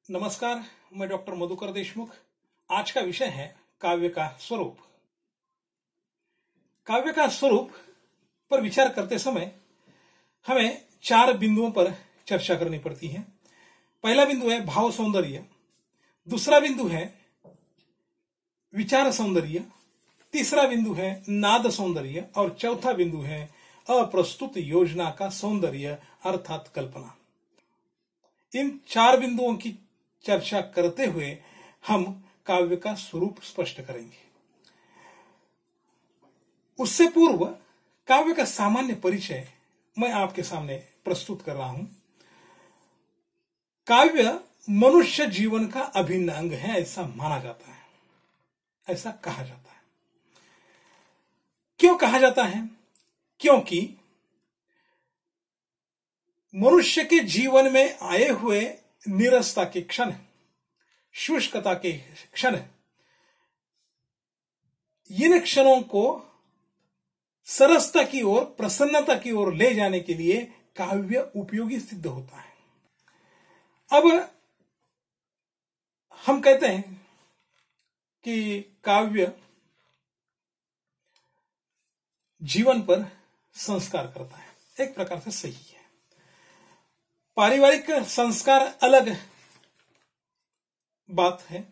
नमस्कार, मैं डॉक्टर मधुकर देशमुख। आज का विषय है काव्य का स्वरूप। काव्य का स्वरूप पर विचार करते समय हमें 4 बिंदुओं पर चर्चा करनी पड़ती है। पहला बिंदु है भाव सौंदर्य, दूसरा बिंदु है विचार सौंदर्य, तीसरा बिंदु है नाद सौंदर्य और चौथा बिंदु है अप्रस्तुत योजना का सौंदर्य अर्थात कल्पना। इन 4 बिंदुओं की चर्चा करते हुए हम काव्य का स्वरूप स्पष्ट करेंगे। उससे पूर्व काव्य का सामान्य परिचय मैं आपके सामने प्रस्तुत कर रहा हूं। काव्य मनुष्य जीवन का अभिन्न अंग है, ऐसा माना जाता है, ऐसा कहा जाता है। क्यों कहा जाता है? क्योंकि मनुष्य के जीवन में आए हुए नीरसता के क्षण, शुष्कता के क्षण, इन क्षणों को सरसता की ओर, प्रसन्नता की ओर ले जाने के लिए काव्य उपयोगी सिद्ध होता है। अब हम कहते हैं कि काव्य जीवन पर संस्कार करता है। एक प्रकार से सही है। पारिवारिक संस्कार अलग बात है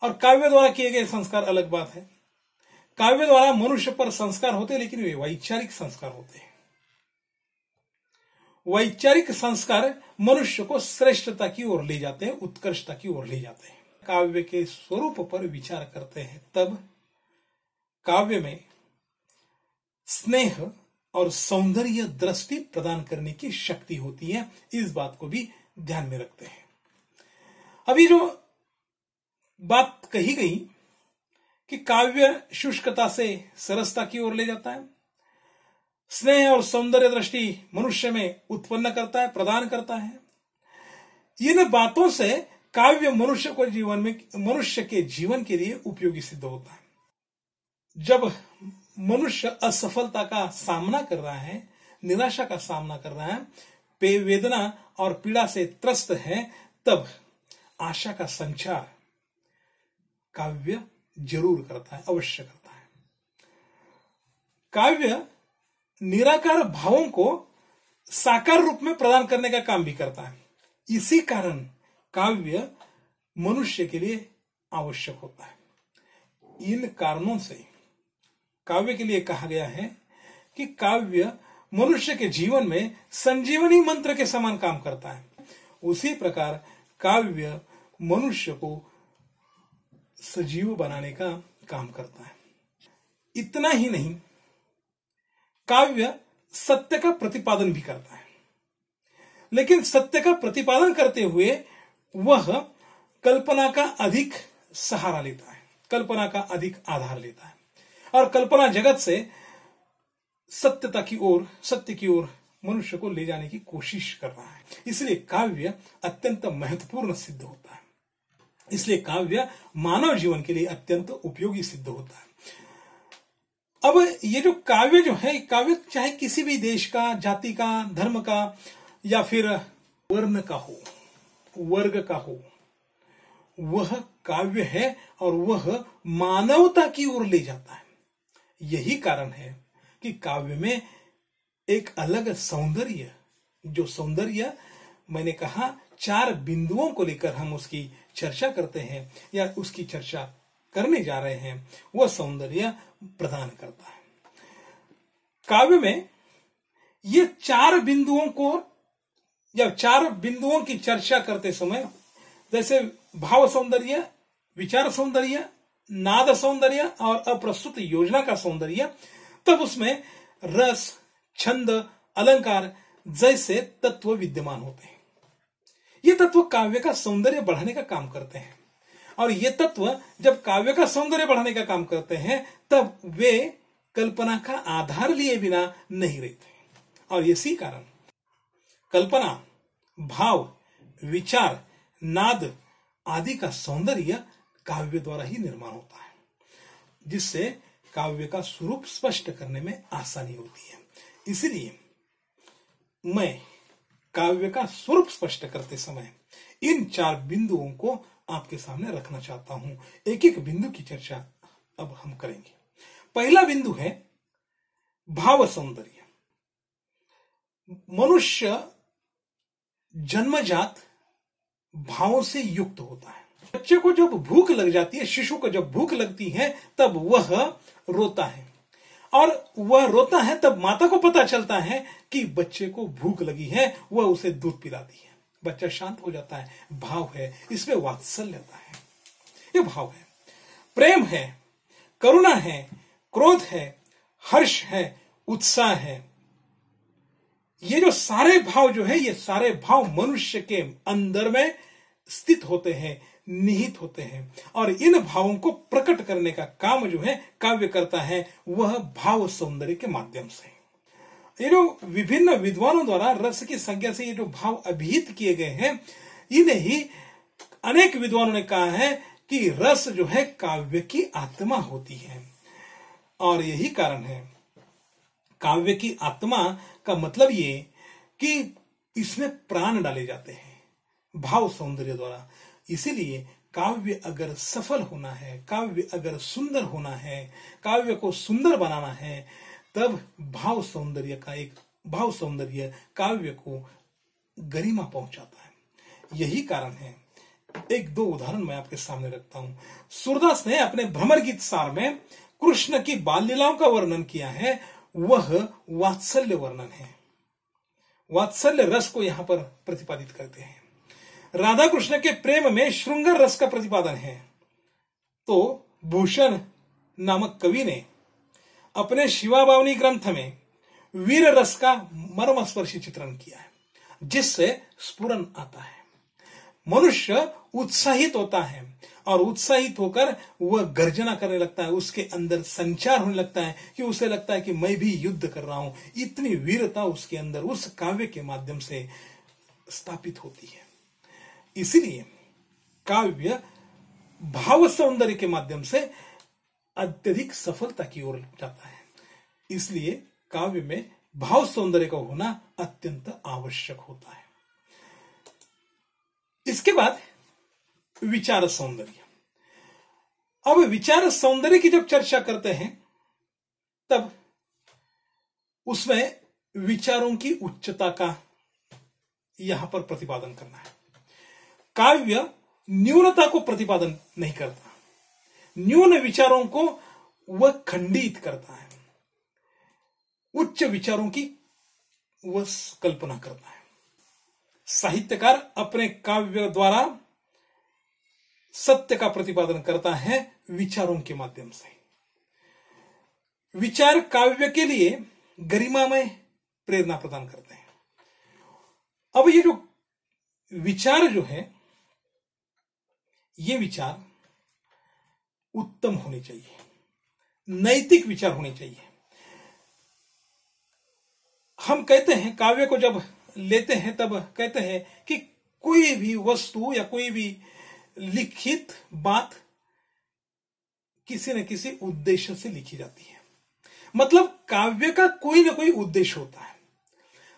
और काव्य द्वारा किए गए संस्कार अलग बात है। काव्य द्वारा मनुष्य पर संस्कार होते हैं, लेकिन वे वैचारिक संस्कार होते हैं। वैचारिक संस्कार मनुष्य को श्रेष्ठता की ओर ले जाते हैं, उत्कृष्टता की ओर ले जाते हैं। काव्य के स्वरूप पर विचार करते हैं तब काव्य में स्नेह और सौंदर्य दृष्टि प्रदान करने की शक्ति होती है। इस बात को भी ध्यान में रखते हैं। अभी जो बात कही गई कि काव्य शुष्कता से सरसता की ओर ले जाता है, स्नेह और सौंदर्य दृष्टि मनुष्य में उत्पन्न करता है, प्रदान करता है, इन बातों से काव्य मनुष्य के जीवन के लिए उपयोगी सिद्ध होता है। जब मनुष्य असफलता का सामना कर रहा है, निराशा का सामना कर रहा है, वेदना और पीड़ा से त्रस्त है, तब आशा का संचार काव्य जरूर करता है, अवश्य करता है। काव्य निराकार भावों को साकार रूप में प्रदान करने का काम भी करता है। इसी कारण काव्य मनुष्य के लिए आवश्यक होता है। इन कारणों से काव्य के लिए कहा गया है कि काव्य मनुष्य के जीवन में संजीवनी मंत्र के समान काम करता है। उसी प्रकार काव्य मनुष्य को सजीव बनाने का काम करता है। इतना ही नहीं, काव्य सत्य का प्रतिपादन भी करता है, लेकिन सत्य का प्रतिपादन करते हुए वह कल्पना का अधिक सहारा लेता है, कल्पना का अधिक आधार लेता है और कल्पना जगत से सत्य की ओर मनुष्य को ले जाने की कोशिश कर रहा है। इसलिए काव्य अत्यंत महत्वपूर्ण सिद्ध होता है। इसलिए काव्य मानव जीवन के लिए अत्यंत उपयोगी सिद्ध होता है। अब ये जो काव्य है, काव्य चाहे किसी भी देश का, जाति का, धर्म का या फिर वर्ण का हो, वर्ग का हो, वह काव्य है और वह मानवता की ओर ले जाता है। यही कारण है कि काव्य में एक अलग सौंदर्य, जो सौंदर्य मैंने कहा 4 बिंदुओं को लेकर हम उसकी चर्चा करते हैं या उसकी चर्चा करने जा रहे हैं, वह सौंदर्य प्रदान करता है। काव्य में ये 4 बिंदुओं को या 4 बिंदुओं की चर्चा करते समय, जैसे भाव सौंदर्य, विचार सौंदर्य, नाद सौंदर्य और अप्रस्तुत योजना का सौंदर्य, तब उसमें रस, छंद, अलंकार जैसे तत्व विद्यमान होते हैं। ये तत्व काव्य का सौंदर्य बढ़ाने का काम करते हैं और ये तत्व जब काव्य का सौंदर्य बढ़ाने का काम करते हैं तब वे कल्पना का आधार लिए बिना नहीं रहते। और इसी कारण कल्पना, भाव, विचार, नाद आदि का सौंदर्य काव्य द्वारा ही निर्माण होता है, जिससे काव्य का स्वरूप स्पष्ट करने में आसानी होती है। इसलिए मैं काव्य का स्वरूप स्पष्ट करते समय इन 4 बिंदुओं को आपके सामने रखना चाहता हूं। एक एक बिंदु की चर्चा अब हम करेंगे। पहला बिंदु है भाव सौंदर्य। मनुष्य जन्मजात भावों से युक्त होता है। बच्चे को जब भूख लग जाती है, शिशु को जब भूख लगती है, तब वह रोता है, और वह रोता है तब माता को पता चलता है कि बच्चे को भूख लगी है, वह उसे दूध पिलाती है, बच्चा शांत हो जाता है। भाव है, इसमें वात्सल्यता है, ये भाव है। प्रेम है, करुणा है, क्रोध है, हर्ष है, उत्साह है। ये जो सारे भाव जो है, ये सारे भाव मनुष्य के अंदर में स्थित होते हैं, निहित होते हैं, और इन भावों को प्रकट करने का काम जो है काव्य करता है, वह भाव सौंदर्य के माध्यम से। ये जो विभिन्न विद्वानों द्वारा रस की संज्ञा से ये जो भाव अभिहित किए गए हैं, इन्हें ही अनेक विद्वानों ने कहा है कि रस जो है काव्य की आत्मा होती है। और यही कारण है, काव्य की आत्मा का मतलब ये कि इसमें प्राण डाले जाते हैं भाव सौंदर्य द्वारा। इसीलिए काव्य अगर सफल होना है, काव्य अगर सुंदर होना है, काव्य को सुंदर बनाना है, तब भाव सौंदर्य काव्य को गरिमा पहुंचाता है। यही कारण है, एक दो उदाहरण मैं आपके सामने रखता हूं। सूरदास ने अपने भ्रमर गीत सार में कृष्ण की बाल लीलाओं का वर्णन किया है, वह वात्सल्य वर्णन है। वात्सल्य रस को यहां पर प्रतिपादित करते हैं। राधा कृष्ण के प्रेम में श्रृंगार रस का प्रतिपादन है। तो भूषण नामक कवि ने अपने शिवा बावनी ग्रंथ में वीर रस का मर्मस्पर्शी चित्रण किया है, जिससे स्फुरन आता है। मनुष्य उत्साहित होता है, और उत्साहित होकर वह गर्जना करने लगता है, उसके अंदर संचार होने लगता है कि उसे लगता है कि मैं भी युद्ध कर रहा हूं। इतनी वीरता उसके अंदर उस काव्य के माध्यम से स्थापित होती है। इसलिए काव्य भाव सौंदर्य के माध्यम से अत्यधिक सफलता की ओर जाता है। इसलिए काव्य में भाव सौंदर्य का होना अत्यंत आवश्यक होता है। इसके बाद विचार सौंदर्य। अब विचार सौंदर्य की जब चर्चा करते हैं, तब उसमें विचारों की उच्चता का यहां पर प्रतिपादन करना है। काव्य न्यूनता को प्रतिपादन नहीं करता, न्यून विचारों को वह खंडित करता है, उच्च विचारों की वह कल्पना करता है। साहित्यकार अपने काव्य द्वारा सत्य का प्रतिपादन करता है विचारों के माध्यम से। विचार काव्य के लिए गरिमामय प्रेरणा प्रदान करते हैं। अब ये जो विचार जो है, ये विचार उत्तम होने चाहिए, नैतिक विचार होने चाहिए। हम कहते हैं, काव्य को जब लेते हैं तब कहते हैं कि कोई भी वस्तु या कोई भी लिखित बात किसी न किसी उद्देश्य से लिखी जाती है। मतलब काव्य का कोई ना कोई उद्देश्य होता है।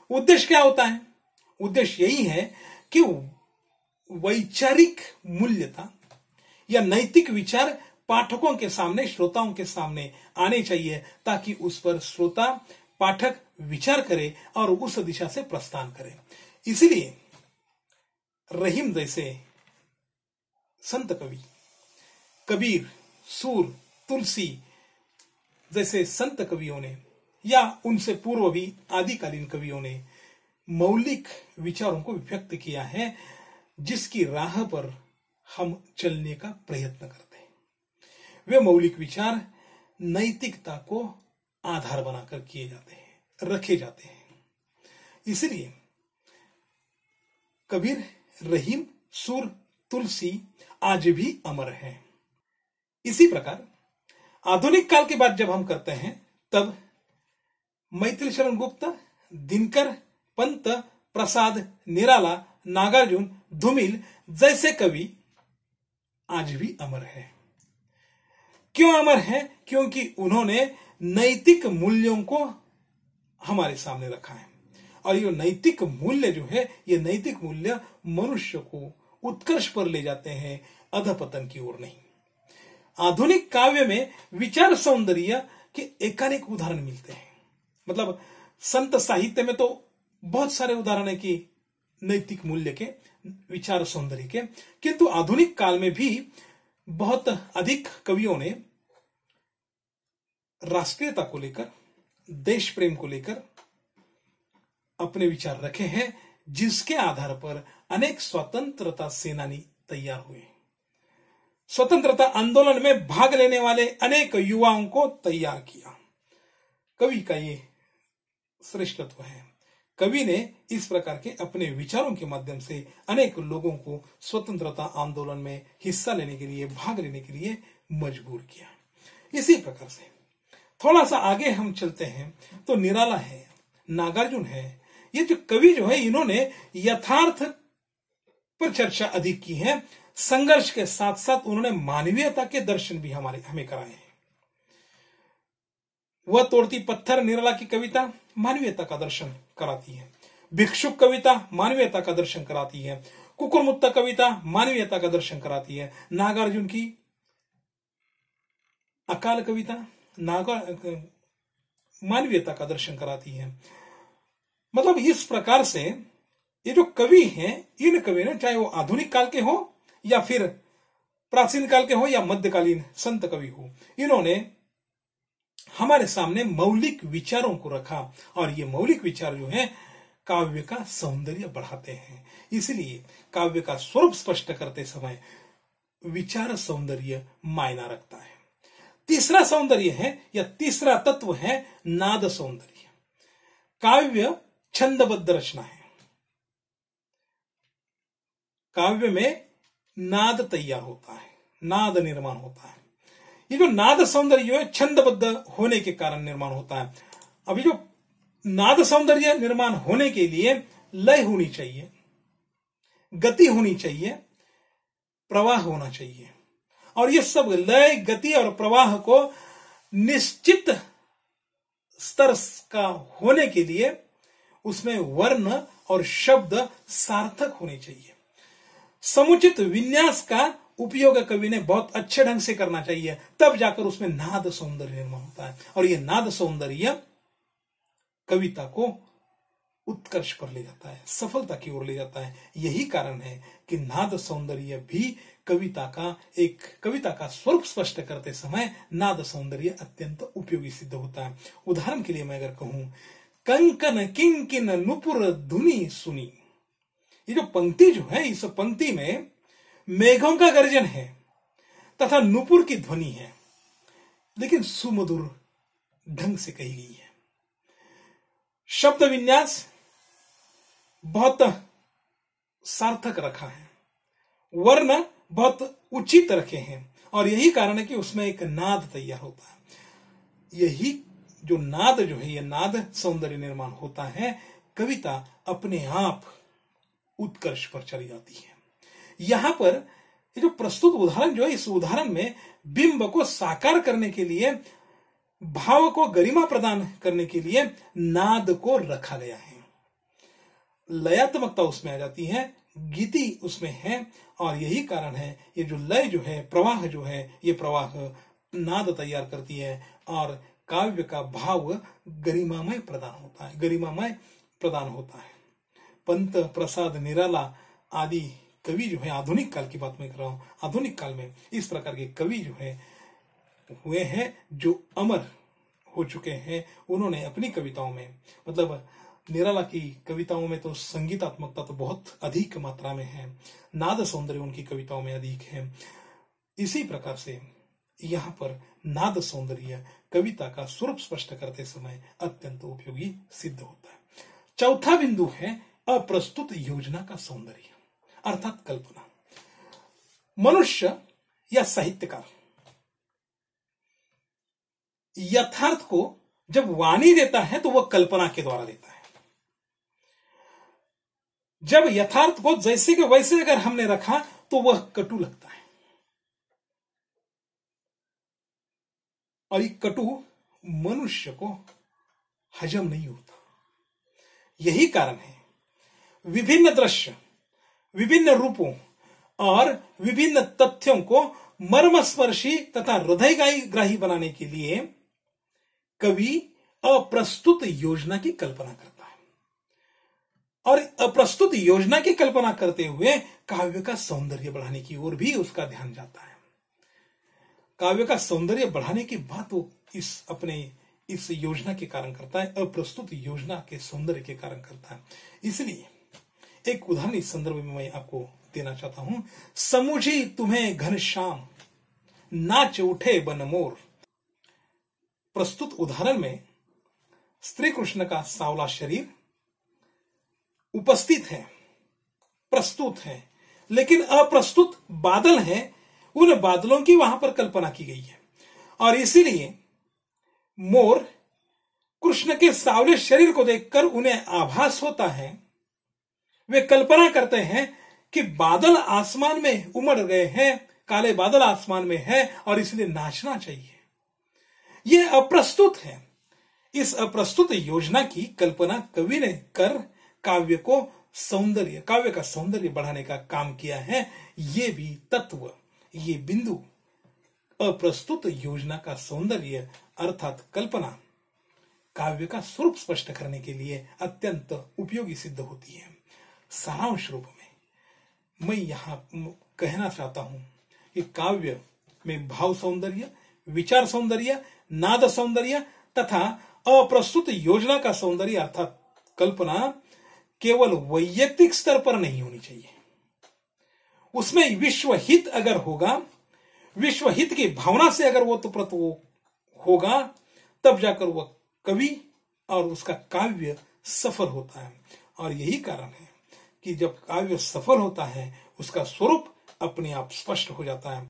उद्देश्य क्या होता है? उद्देश्य यही है कि वैचारिक मूल्यता या नैतिक विचार पाठकों के सामने, श्रोताओं के सामने आने चाहिए, ताकि उस पर श्रोता पाठक विचार करे और उस दिशा से प्रस्थान करे। इसलिए रहीम जैसे संत कवि, कबीर, सूर, तुलसी जैसे संत कवियों ने, या उनसे पूर्व भी आदिकालीन कवियों ने मौलिक विचारों को व्यक्त किया है, जिसकी राह पर हम चलने का प्रयत्न करते हैं। वे मौलिक विचार नैतिकता को आधार बनाकर किए जाते हैं, रखे जाते हैं। इसलिए कबीर, रहीम, सूर, तुलसी आज भी अमर है। इसी प्रकार आधुनिक काल की बात जब हम करते हैं, तब मैथिली शरण गुप्त, दिनकर, पंत, प्रसाद, निराला, नागार्जुन, धूमिल जैसे कवि आज भी अमर है। क्यों अमर है? क्योंकि उन्होंने नैतिक मूल्यों को हमारे सामने रखा है। और ये नैतिक मूल्य जो है, ये नैतिक मूल्य मनुष्य को उत्कर्ष पर ले जाते हैं, अधपतन की ओर नहीं। आधुनिक काव्य में विचार सौंदर्य के एकानेक उदाहरण मिलते हैं। मतलब संत साहित्य में तो बहुत सारे उदाहरण है कि नैतिक मूल्य के, विचार सौंदर्य के, किंतु आधुनिक काल में भी बहुत अधिक कवियों ने राष्ट्रीयता को लेकर, देश प्रेम को लेकर अपने विचार रखे हैं, जिसके आधार पर अनेक स्वतंत्रता सेनानी तैयार हुए। स्वतंत्रता आंदोलन में भाग लेने वाले अनेक युवाओं को तैयार किया। कवि का ये श्रेष्ठत्व है। कवि ने इस प्रकार के अपने विचारों के माध्यम से अनेक लोगों को स्वतंत्रता आंदोलन में हिस्सा लेने के लिए, भाग लेने के लिए मजबूर किया। इसी प्रकार से थोड़ा सा आगे हम चलते हैं तो निराला है, नागार्जुन है, ये जो कवि जो है इन्होंने यथार्थ पर चर्चा अधिक की है। संघर्ष के साथ साथ उन्होंने मानवीयता के दर्शन भी हमें कराए हैं। वह तोड़ती पत्थर निराला की कविता मानवीयता का दर्शन कराती है। भिक्षुक कविता मानवीयता का दर्शन कराती है। कुकुरमुत्ता कविता मानवीयता का दर्शन कराती है। नागार्जुन की अकाल कविता मानवीयता का दर्शन कराती है। मतलब इस प्रकार से ये जो कवि हैं, इन कवि ने, चाहे वो आधुनिक काल के हो या फिर प्राचीन काल के हो या मध्यकालीन संत कवि हो, इन्होंने हमारे सामने मौलिक विचारों को रखा और ये मौलिक विचार जो है काव्य का सौंदर्य बढ़ाते हैं। इसलिए काव्य का स्वरूप स्पष्ट करते समय विचार सौंदर्य मायना रखता है। तीसरा सौंदर्य है या तीसरा तत्व है नाद सौंदर्य। काव्य छंदबद्ध रचना है। काव्य में नाद तैयार होता है, नाद निर्माण होता है। ये जो नाद सौंदर्य है छंदबद्ध होने के कारण निर्माण होता है। अभी जो नाद सौंदर्य निर्माण होने के लिए लय होनी चाहिए, गति होनी चाहिए, प्रवाह होना चाहिए, और ये सब लय, गति और प्रवाह को निश्चित स्तर का होने के लिए उसमें वर्ण और शब्द सार्थक होने चाहिए। समुचित विन्यास का उपयोग कवि ने बहुत अच्छे ढंग से करना चाहिए, तब जाकर उसमें नाद सौंदर्य निर्माण होता है। और यह नाद सौंदर्य कविता को उत्कर्ष पर ले जाता है, सफलता की ओर ले जाता है। यही कारण है कि नाद सौंदर्य भी कविता का स्वरूप स्पष्ट करते समय नाद सौंदर्य अत्यंत उपयोगी सिद्ध होता है। उदाहरण के लिए मैं अगर कहूं, कंकन किंकिन नुपुर धुनी सुनी, ये जो पंक्ति जो है, इस पंक्ति में मेघों का गर्जन है तथा नुपुर की ध्वनि है, लेकिन सुमधुर ढंग से कही गई है। शब्द विन्यास बहुत सार्थक रखा है, वर्ण बहुत उचित रखे हैं, और यही कारण है कि उसमें एक नाद तैयार होता है। यही जो नाद जो है, यह नाद सौंदर्य निर्माण होता है। कविता अपने आप उत्कर्ष पर चली जाती है। यहां पर ये जो प्रस्तुत उदाहरण जो है, इस उदाहरण में बिंब को साकार करने के लिए, भाव को गरिमा प्रदान करने के लिए नाद को रखा गया है। लयात्मकता उसमें आ जाती है, गीति उसमें है, और यही कारण है ये जो लय जो है, प्रवाह जो है, ये प्रवाह नाद तैयार करती है और काव्य का भाव गरिमामय प्रदान होता है। पंत प्रसाद निराला आदि कवि जो है, आधुनिक काल की बात मैं कर रहा हूं, आधुनिक काल में इस प्रकार के कवि जो है हुए हैं जो अमर हो चुके हैं। उन्होंने अपनी कविताओं में, मतलब निराला की कविताओं में तो संगीतात्मकता तो बहुत अधिक मात्रा में है, नाद सौंदर्य उनकी कविताओं में अधिक है। इसी प्रकार से यहाँ पर नाद सौंदर्य कविता का स्वरूप स्पष्ट करते समय अत्यंत उपयोगी सिद्ध होता है। चौथा बिंदु है अप्रस्तुत योजना का सौंदर्य, अर्थात कल्पना। मनुष्य या साहित्यकार यथार्थ को जब वाणी देता है तो वह कल्पना के द्वारा देता है। जब यथार्थ को जैसे के वैसे अगर हमने रखा तो वह कटु लगता है, और ये कटु मनुष्य को हजम नहीं होता। यही कारण है विभिन्न दृश्य, विभिन्न रूपों, और विभिन्न तथ्यों को मर्मस्पर्शी तथा हृदयग्राही बनाने के लिए कवि अप्रस्तुत योजना की कल्पना करता है और अप्रस्तुत योजना की कल्पना करते हुए काव्य का सौंदर्य बढ़ाने की ओर भी उसका ध्यान जाता है। काव्य का सौंदर्य बढ़ाने की बात वो इस योजना के कारण करता है, अप्रस्तुत योजना के सौंदर्य के कारण करता है। इसलिए एक उदाहरण इस संदर्भ में मैं आपको देना चाहता हूं। समुझी तुम्हें घनश्याम नाच उठे बन मोर। प्रस्तुत उदाहरण में श्री कृष्ण का सांवला शरीर उपस्थित है, प्रस्तुत है, लेकिन अप्रस्तुत बादल हैं। उन बादलों की वहां पर कल्पना की गई है और इसीलिए मोर कृष्ण के सांवले शरीर को देखकर उन्हें आभास होता है, वे कल्पना करते हैं कि बादल आसमान में उमड़ गए हैं, काले बादल आसमान में है और इसलिए नाचना चाहिए। यह अप्रस्तुत है। इस अप्रस्तुत योजना की कल्पना कवि ने कर काव्य का सौंदर्य बढ़ाने का काम किया है। ये भी तत्व, ये बिंदु अप्रस्तुत योजना का सौंदर्य अर्थात कल्पना काव्य का स्वरूप स्पष्ट करने के लिए अत्यंत उपयोगी सिद्ध होती है। सारांश रूप में मैं यहां कहना चाहता हूं कि काव्य में भाव सौंदर्य, विचार सौंदर्य, नाद सौंदर्य तथा अप्रस्तुत योजना का सौंदर्य अर्थात कल्पना केवल वैयक्तिक स्तर पर नहीं होनी चाहिए। उसमें विश्व हित अगर होगा, विश्व हित की भावना से अगर वो होगा, तब जाकर वह कवि और उसका काव्य सफल होता है। और यही कारण है कि जब काव्य सफल होता है उसका स्वरूप अपने आप स्पष्ट हो जाता है।